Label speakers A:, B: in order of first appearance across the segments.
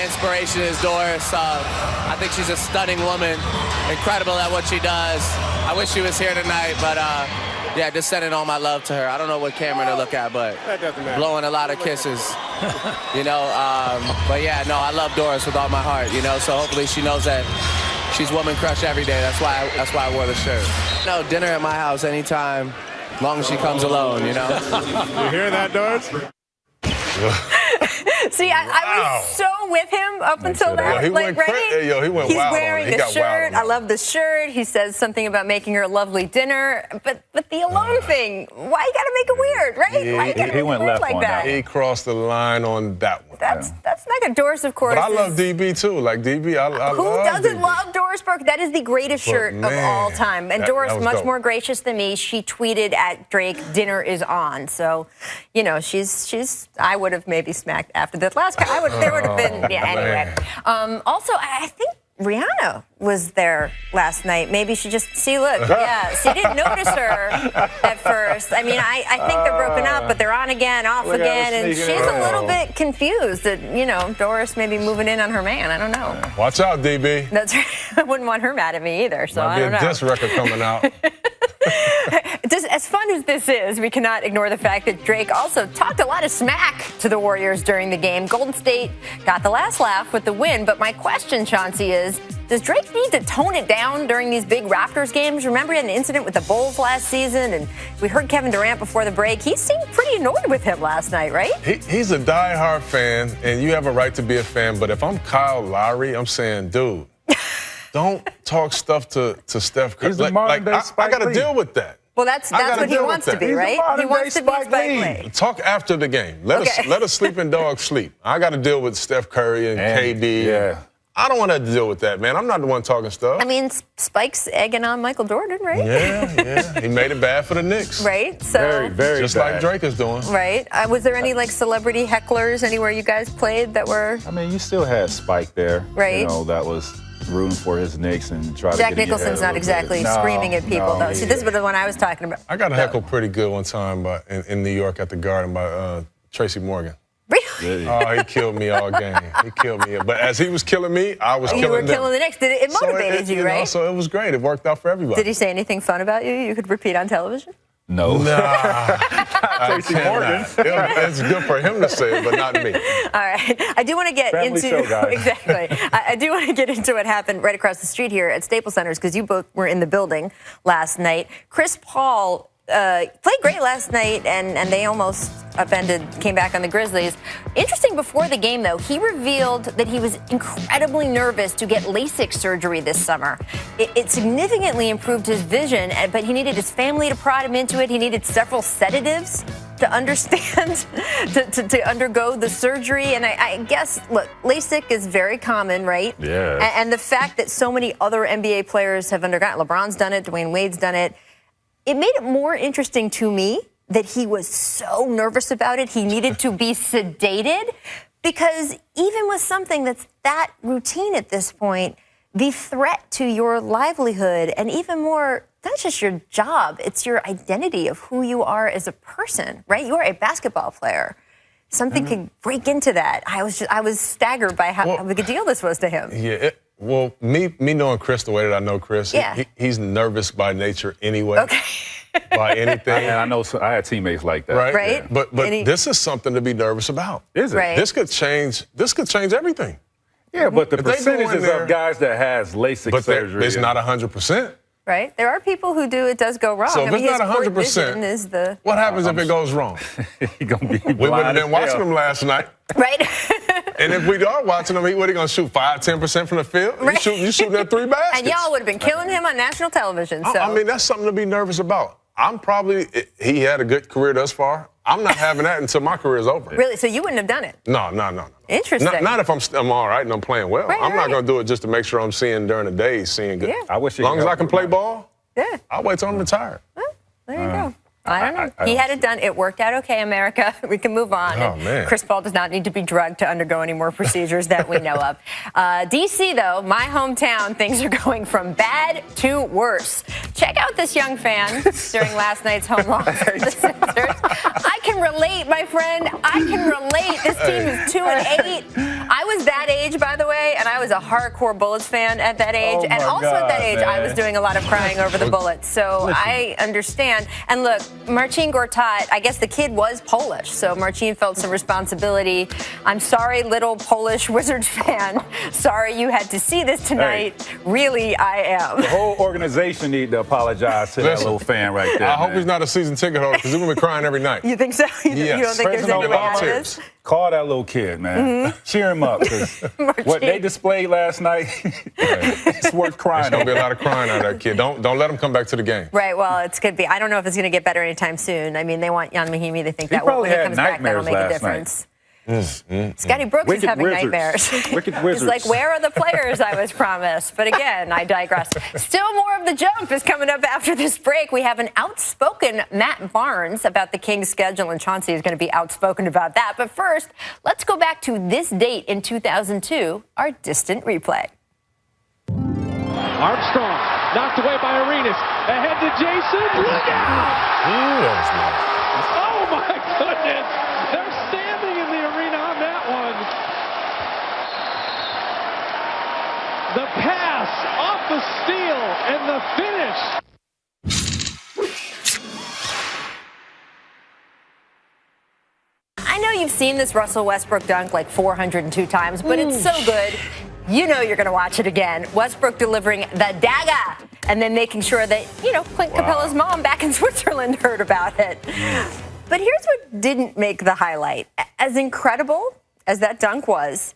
A: inspiration is Doris. I think she's a stunning woman, incredible at what she does. I wish she was here tonight, but yeah, just sending all my love to her. I don't know what camera to look at, but blowing a lot of kisses, you know. But yeah, no, I love Doris with all my heart, you know. So hopefully she knows that she's woman crush every day. That's why I wore the shirt. No, dinner at my house anytime, as long as she comes alone, you know.
B: You hear that, Doris?
C: See, I was so with him up until that.
B: He went
C: He's
B: wild
C: wearing
B: on it.
C: the shirt. I love the shirt. He says something about making her a lovely dinner. But the alone thing, why you got to make it weird, right?
B: Yeah,
C: why you gotta
D: he went left
C: like
D: on
C: that?
B: He crossed the line on that one.
C: That's not good. Doris, of course.
B: But I love DB, too. Like, DB, I
C: Who
B: love
C: doesn't
B: DB.
C: love Doris Burke? That is the greatest shirt of all time. And Doris,
B: that was
C: much
B: dope.
C: more gracious than me. She tweeted at Drake, "Dinner is on." So, you know, she's. I would have maybe smacked after the last. There would have been. Yeah. Anyway. Also, I think Rihanna was there last night. Maybe she just look. Yeah, so you didn't notice her at first. I mean, I think they're broken up, but they're on again, off again, and she's a little bit confused that, you know, Doris may be moving in on her man. I don't know.
B: Watch out, DB.
C: That's right. I wouldn't want her mad at me either. So
B: Might
C: I don't
B: be
C: know.
B: a diss record coming out.
C: Just as fun as this is, we cannot ignore the fact that Drake also talked a lot of smack to the Warriors during the game. Golden State got the last laugh with the win, but my question, Chauncey, is does Drake need to tone it down during these big Raptors games? Remember he had an incident with the Bulls last season, and we heard Kevin Durant before the break. He seemed pretty annoyed with him last night, right?
B: He's a diehard fan, and you have a right to be a fan, but if I'm Kyle Lowry, I'm saying, dude, don't talk stuff to Steph Curry.
D: He's the modern-day
B: I got to
D: Spike
B: deal
D: Lee.
B: with that.
C: Well, that's what he wants to be, right? He wants to be Spike Lee.
B: Talk after the game. Let a sleeping dog sleep. I got to deal with Steph Curry and KD.
D: Yeah.
B: I don't want to deal with that, man. I'm not the one talking stuff.
C: I mean, Spike's egging on Michael Jordan, right?
B: Yeah. He made it bad for the Knicks.
C: Right? So
D: Very, very
B: Just
D: bad.
B: like Drake is doing.
C: right. Was there any celebrity hecklers anywhere you guys played that were?
D: I mean, you still had Spike there.
C: Right.
D: You know, that was rooting for his Knicks and trying to
C: Jack
D: get in your head
C: Nicholson's
D: a
C: not
D: little
C: exactly
D: bit.
C: screaming at people, though. See, this is the one I was talking about.
B: I got heckled pretty good one time in New York at the Garden by Tracy Morgan.
C: Really?
B: Oh, he killed me all game. He killed me. But as he was killing me, I was killing
C: You were
B: them.
C: killing the Knicks. It motivated you, right?
B: So it was great. It worked out for everybody.
C: Did he say anything fun about you? You could repeat on television?
D: No.
B: Nah.
D: Tracy Morgan.
B: It's good for him to say it, but not me.
C: All right. I do want to get
D: Family
C: into
D: show, guys.
C: exactly. I do want to get into what happened right across the street here at Staples Center because you both were in the building last night. Chris Paul played great last night, and they almost came back on the Grizzlies. Interesting, before the game, though, he revealed that he was incredibly nervous to get LASIK surgery this summer. It significantly improved his vision, but he needed his family to prod him into it. He needed several sedatives to understand, to undergo the surgery. And I guess, look, LASIK is very common, right?
D: Yeah.
C: And the fact that so many other NBA players have undergone it, LeBron's done it, Dwayne Wade's done it, it made it more interesting to me that he was so nervous about it. He needed to be sedated because even with something that's that routine at this point, the threat to your livelihood and even more, not just your job, it's your identity of who you are as a person, right? You are a basketball player. Something could break into that. I was staggered by how big a deal this was to him.
B: Yeah. Well, me knowing Chris the way that I know Chris, he's nervous by nature anyway.
C: Okay.
B: By anything.
D: And I know I had teammates like that.
B: Right.
C: Right.
B: But this is something to be nervous about.
D: Is it?
C: Right.
B: This could change everything.
D: Yeah, but the
B: If they go in
D: percentages
B: there-
D: of guys that has LASIK
B: But
D: surgery.
B: it's not 100%.
C: Right. There are people who it does go wrong.
B: So if
C: I mean,
B: it's not
C: his court
B: 100%,
C: vision is the
B: what happens if it goes wrong?
D: He gonna be
B: We would have
D: blind
B: been
D: as
B: watching
D: hell.
B: him last night.
C: right.
B: And if we are watching him, what are he going to shoot? 5-10% from the field?
C: Right.
B: You shoot at 3 baskets.
C: And y'all would have been killing him on national television. So
B: I mean, that's something to be nervous about. He had a good career thus far. I'm not having that until my career is over.
C: really, so you wouldn't have done it.
B: No.
C: Interesting.
B: Not if I'm all right and I'm playing well.
C: Right,
B: I'm not
C: right.
B: going to do it just to make sure I'm seeing during the day, seeing good.
C: Yeah.
D: I wish
B: As long as I can play ball,
C: Yeah.
B: I'll wait till I'm retired.
C: There you go. I don't know.
D: I
C: He
D: don't
C: had it done. It worked out okay, America. We can move on.
B: Oh,
C: And
B: man.
C: Chris Paul does not need to be drugged to undergo any more procedures that we know of. D.C., though, my hometown, things are going from bad to worse. Check out this young fan during last night's home loss for the Sixers. I can relate, my friend. I can relate. This team is 2-8. I was that age, by the way, and I was a hardcore Bullets fan at that age.
D: Oh
C: and also
D: God,
C: at that age,
D: man.
C: I was doing a lot of crying over the Bullets. So I understand. And look, Marcin Gortat, I guess the kid was Polish, so Marcin felt some responsibility. I'm sorry, little Polish Wizards fan. Sorry you had to see this tonight.
D: Hey.
C: Really, I am.
D: The whole organization need to apologize to that little fan right there.
B: I hope he's not a season ticket holder because he's going to be crying every night.
C: You think so? You don't think there's
B: Personal
C: any way out of
B: volunteers.
C: this?
D: Call that little kid, man. Cheer him up. 'Cause what they displayed last night, it's worth crying.
B: There's going to be a lot of crying out of that kid. Don't let him come back to the game.
C: Right, well, it's could be. I don't know if it's going to get better anytime soon. I mean, they want Jan Mahimi. They think
D: He
C: that when
D: probably
C: he
D: had
C: comes back, that'll
D: nightmares
C: make a
D: last
C: difference.
D: night.
C: Scotty Brooks is
D: Wicked
C: having
D: Wizards.
C: nightmares.
D: Wicked
C: He's
D: Wizards.
C: like, where are the players I was promised? But again, I digress. Still more of The Jump is coming up after this break. We have an outspoken Matt Barnes about the Kings' schedule, and Chauncey is going to be outspoken about that. But first, let's go back to this date in 2002, our distant replay.
E: Armstrong knocked away by Arenas. Ahead to Jason. Look out!
B: Ooh, that was nice.
E: Oh my goodness! They're standing in the arena on that one. The pass off the steal and the finish.
C: I know you've seen this Russell Westbrook dunk like 402 times, but it's so good. You know you're going to watch it again. Westbrook delivering the dagger and then making sure that, Clint Capella's mom back in Switzerland heard about it. But here's what didn't make the highlight. As incredible as that dunk was,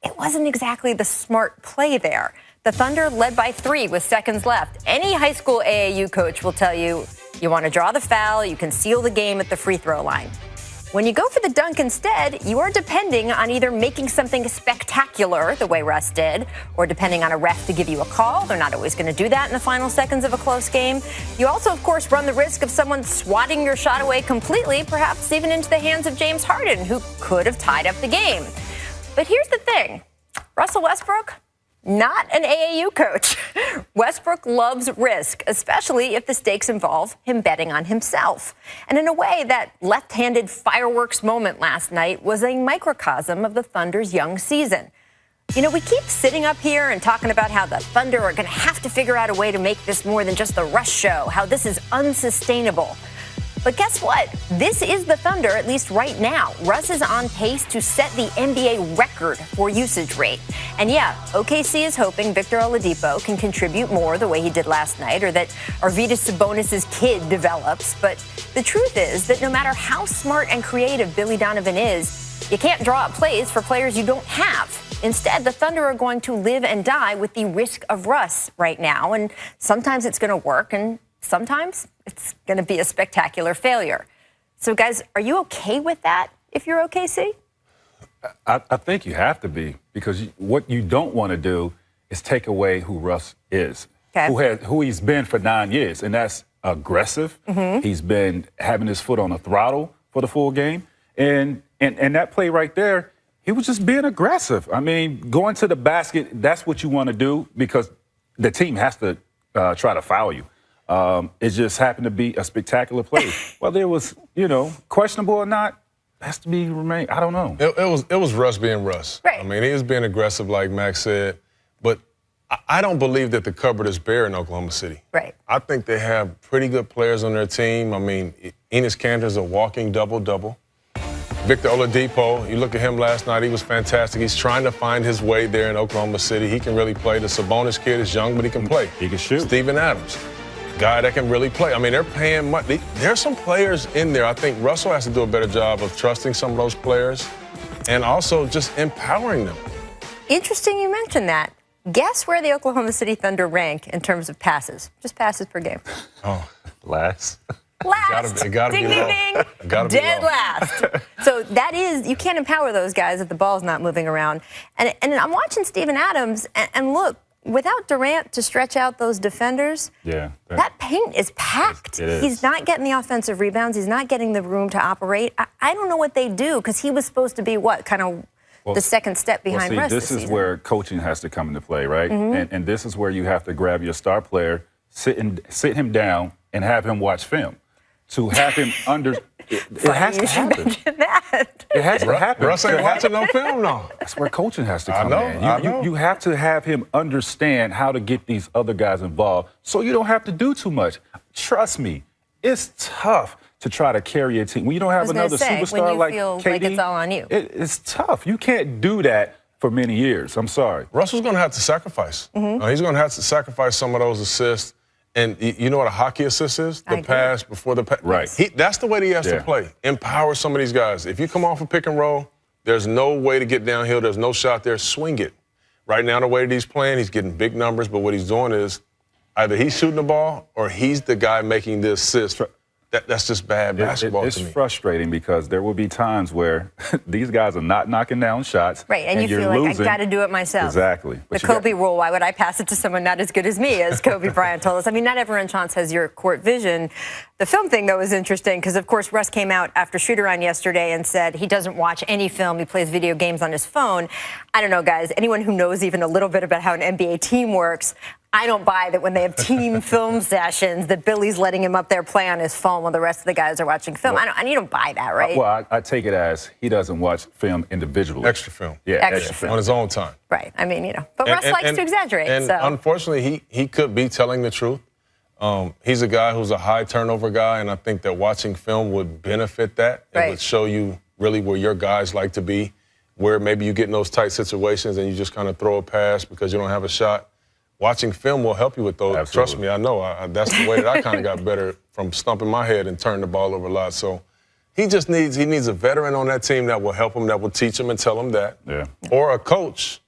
C: it wasn't exactly the smart play there. The Thunder led by 3 with seconds left. Any high school AAU coach will tell you, you want to draw the foul, you can seal the game at the free throw line. When you go for the dunk instead, you are depending on either making something spectacular, the way Russ did, or depending on a ref to give you a call. They're not always going to do that in the final seconds of a close game. You also, of course, run the risk of someone swatting your shot away completely, perhaps even into the hands of James Harden, who could have tied up the game. But here's the thing. Russell Westbrook, not an AAU coach. Westbrook loves risk, especially if the stakes involve him betting on himself. And in a way, that left-handed fireworks moment last night was a microcosm of the Thunder's young season. We keep sitting up here and talking about how the Thunder are going to have to figure out a way to make this more than just the Russ show, how this is unsustainable. But guess what? This is the Thunder, at least right now. Russ is on pace to set the NBA record for usage rate. And yeah, OKC is hoping Victor Oladipo can contribute more the way he did last night, or that Arvydas Sabonis' kid develops. But the truth is that no matter how smart and creative Billy Donovan is, you can't draw up plays for players you don't have. Instead, the Thunder are going to live and die with the risk of Russ right now. And sometimes it's going to work, and sometimes it's going to be a spectacular failure. So, guys, are you okay with that if you're OKC?
D: I think you have to be, because what you don't want to do is take away who Russ is, who he's been for 9 years, and that's aggressive. He's been having his foot on the throttle for the full game, and that play right there, he was just being aggressive. I mean, going to the basket, that's what you want to do because the team has to try to foul you. It just happened to be a spectacular play. Whether it was, questionable or not, has to be remain. I don't know.
B: It was Russ being Russ.
C: Right.
B: I mean, he was being aggressive, like Max said. But I don't believe that the cupboard is bare in Oklahoma City.
C: Right.
B: I think they have pretty good players on their team. I mean, Enes Kanter's a walking double-double. Victor Oladipo, you look at him last night, he was fantastic. He's trying to find his way there in Oklahoma City. He can really play. The Sabonis kid is young, but he can play.
D: He can shoot.
B: Steven Adams, guy that can really play. I mean, they're paying money. There's some players in there. I think Russell has to do a better job of trusting some of those players and also just empowering them.
C: Interesting you mentioned that. Guess where the Oklahoma City Thunder rank in terms of passes? Just passes per game.
B: Oh,
D: Last.
C: Last.
B: It gotta
C: ding,
B: be low.
C: ding, ding.
B: It gotta be
C: Dead
B: low.
C: last. So that is, you can't empower those guys if the ball's not moving around. And I'm watching Steven Adams, and look, without Durant to stretch out those defenders, that paint is packed.
D: It is.
C: He's not getting the offensive rebounds. He's not getting the room to operate. I don't know what they do, because he was supposed to be the second step behind Russ
D: this is
C: season.
D: where coaching has to come into play, right? And this is where you have to grab your star player, sit him down, and have him watch film. To have him It has to happen. It has to happen.
B: Russ ain't watching no film, no.
D: That's where coaching has to come in.
B: I know.
D: You have to have him understand how to get these other guys involved so you don't have to do too much. Trust me, it's tough to try to carry a team. When you don't have another superstar like KD,
C: like it's all on you.
D: It's tough. You can't do that for many years. I'm sorry.
B: Russell's going to have to sacrifice. He's going to have to sacrifice some of those assists. And you know what a hockey assist is? The pass before the pass.
D: Right.
B: That's the way that he has to play. Empower some of these guys. If you come off a pick and roll, there's no way to get downhill. There's no shot there. Swing it. Right now, the way that he's playing, he's getting big numbers. But what he's doing is either he's shooting the ball or he's the guy making the assist. That's just bad basketball to me.
D: It's frustrating because there will be times where these guys are not knocking down shots.
C: Right, and you feel like, I got to do it myself.
D: Exactly.
C: The Kobe rule, why would I pass it to someone not as good as me, as Kobe Bryant told us. I mean, not everyone, Chance, has your court vision. The film thing, though, is interesting because, of course, Russ came out after shoot-around yesterday and said he doesn't watch any film. He plays video games on his phone. I don't know, guys. Anyone who knows even a little bit about how an NBA team works, I don't buy that when they have team film sessions that Billy's letting him up there play on his phone while the rest of the guys are watching film.
D: Well,
C: you don't buy that, right?
D: Well, I take it as he doesn't watch film individually.
B: Extra film.
D: Yeah,
C: extra film.
B: On his own time.
C: Right. I mean, But Russ likes to exaggerate.
B: And unfortunately, he could be telling the truth. He's a guy who's a high turnover guy, and I think that watching film would benefit that. It would show you really where your guys like to be, where maybe you get in those tight situations and you just kind of throw a pass because you don't have a shot. Watching film will help you with those.
D: Absolutely.
B: Trust me, I know. That's the way that I kind of got better from stumping my head and turning the ball over a lot. So he needs a veteran on that team that will help him, that will teach him and tell him that.
D: Yeah.
B: Or a coach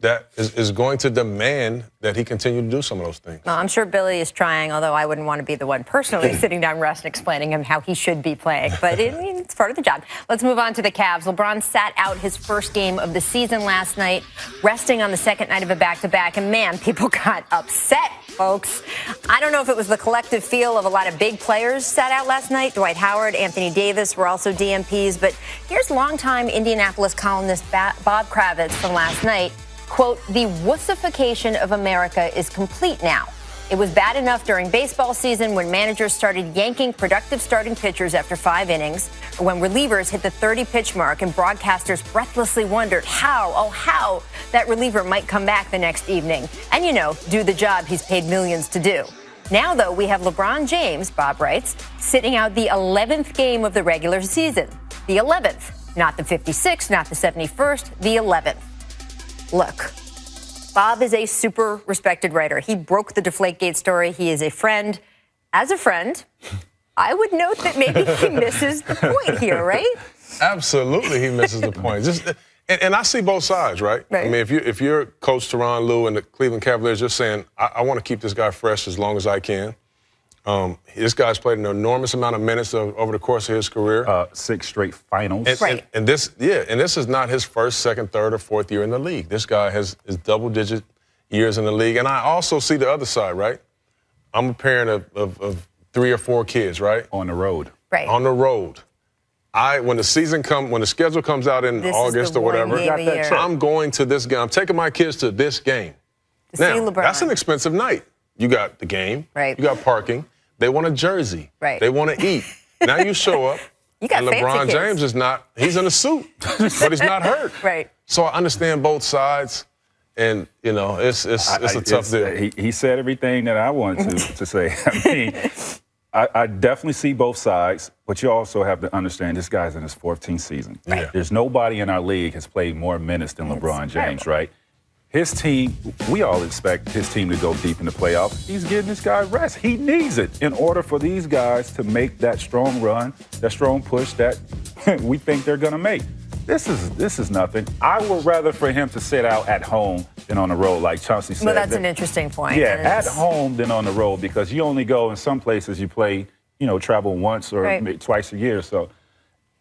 B: that is going to demand that he continue to do some of those things.
C: Well, I'm sure Billy is trying, although I wouldn't want to be the one personally sitting down Russ and explaining him how he should be playing. But it's part of the job. Let's move on to the Cavs. LeBron sat out his first game of the season last night, resting on the second night of a back-to-back. And, man, people got upset, folks. I don't know if it was the collective feel of a lot of big players sat out last night. Dwight Howard, Anthony Davis were also DMPs. But here's longtime Indianapolis columnist Bob Kravitz from last night. Quote, the wussification of America is complete now. It was bad enough during baseball season when managers started yanking productive starting pitchers after 5 innings, or when relievers hit the 30-pitch mark and broadcasters breathlessly wondered how that reliever might come back the next evening and, do the job he's paid millions to do. Now, though, we have LeBron James, Bob writes, sitting out the 11th game of the regular season. The 11th, not the 56th, not the 71st, the 11th. Look, Bob is a super respected writer. He broke the Deflategate story. He is a friend. As a friend, I would note that maybe he misses the point here, right?
B: Absolutely, he misses the point. And I see both sides, right? I mean, if you're Coach Tyronn Lue and the Cleveland Cavaliers, just saying, I want to keep this guy fresh as long as I can. This guy's played an enormous amount of minutes over the course of his career.
D: 6 straight finals.
B: And this is not his first, second, third, or fourth year in the league. This guy has double-digit years in the league. And I also see the other side, right? I'm a parent of 3 or 4 kids, right?
D: On the road.
C: Right.
B: On the road. When the schedule comes out in August or whatever, I'm going to this game. I'm taking my kids to this game. Now, that's an expensive night. You got the game.
C: Right.
B: You got parking. They want a jersey.
C: Right.
B: They want to eat. Now you show up.
C: You got
B: and LeBron James is not, he's in a suit, but he's not hurt.
C: Right.
B: So I understand both sides. And, it's a tough deal.
D: He said everything that I wanted to say. I mean, I definitely see both sides, but you also have to understand this guy's in his 14th season.
B: Right.
D: There's nobody in our league has played more minutes than LeBron James, right? His team, we all expect his team to go deep in the playoffs. He's giving this guy rest. He needs it in order for these guys to make that strong run, that strong push that we think they're going to make. This is nothing. I would rather for him to sit out at home than on the road, like Chauncey said.
C: Well, that's an interesting point.
D: Yeah, at home than on the road because you only go in some places you play, travel once or twice a year. So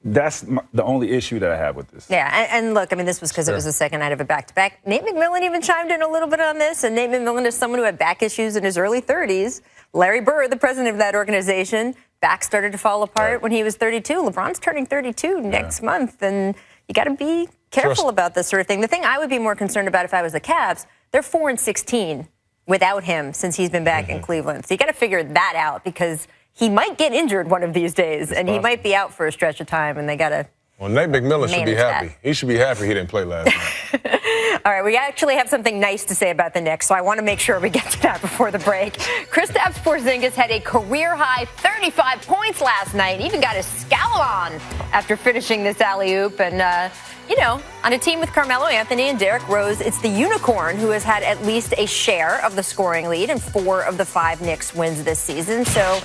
D: that's the only issue that I have with this.
C: Yeah, and look, I mean, this was because it was the second night of a back-to-back. Nate McMillan even chimed in a little bit on this, and Nate McMillan is someone who had back issues in his early 30s. Larry Bird, the president of that organization, back started to fall apart when he was 32. LeBron's turning 32 next month, and you got to be careful about this sort of thing. The thing I would be more concerned about if I was the Cavs, they're 4-16 without him since he's been back in Cleveland. So you got to figure that out because he might get injured one of these days, and he might be out for a stretch of time, and they got to.
B: Well, Nate McMillan should be happy.
C: That.
B: He should be happy he didn't play last night.
C: All right, we actually have something nice to say about the Knicks, so I want to make sure we get to that before the break. Kristaps Porzingis had a career-high 35 points last night. Even got his scowl on after finishing this alley-oop. And, you know, on a team with Carmelo Anthony and Derrick Rose, it's the Unicorn who has had at least a share of the scoring lead in 4 of the 5 Knicks wins this season. So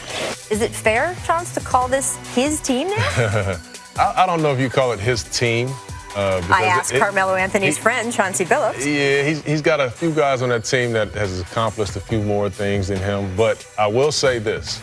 C: is it fair, Chance, to call this his team now?
B: I don't know if you call it his team.
C: I asked Carmelo Anthony's friend, Chauncey Billups.
B: Yeah, he's got a few guys on that team that has accomplished a few more things than him. But I will say this.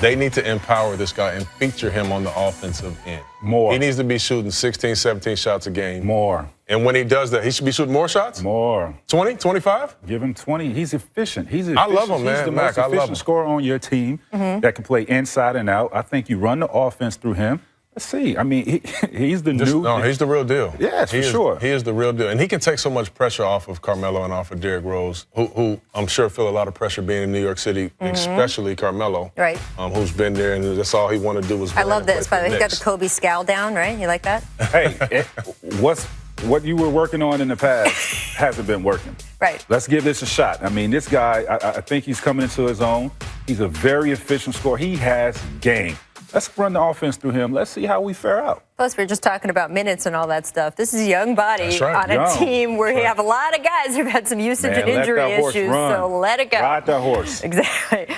B: They need to empower this guy and feature him on the offensive end.
D: More.
B: He needs to be shooting 16, 17 shots a game.
D: More.
B: And when he does that, he should be shooting more shots?
D: More.
B: 20, 25?
D: Give him 20. He's efficient.
B: I love him, man.
D: He's the
B: Mac,
D: most efficient scorer on your team that can play inside and out. I think you run the offense through him. Let's see. I mean, he's the new.
B: No, he's the real deal.
D: Yes, for sure.
B: He is the real deal. And he can take so much pressure off of Carmelo and off of Derrick Rose, who I'm sure feel a lot of pressure being in New York City, especially Carmelo.
C: Right.
B: Who's been there, and that's all he wanted to do was
C: I love this, by the way. He got the Kobe scowl down, right? You like that?
D: Hey, what you were working on in the past hasn't been working.
C: Right.
D: Let's give this a shot. I mean, this guy, I think he's coming into his own. He's a very efficient scorer. He has game. Let's run the offense through him. Let's see how we fare out.
C: Plus, we were just talking about minutes and all that stuff. This is a young body on a team where you have a lot of guys who've had some usage and injury issues. So let it go.
D: Ride that horse.
C: Exactly.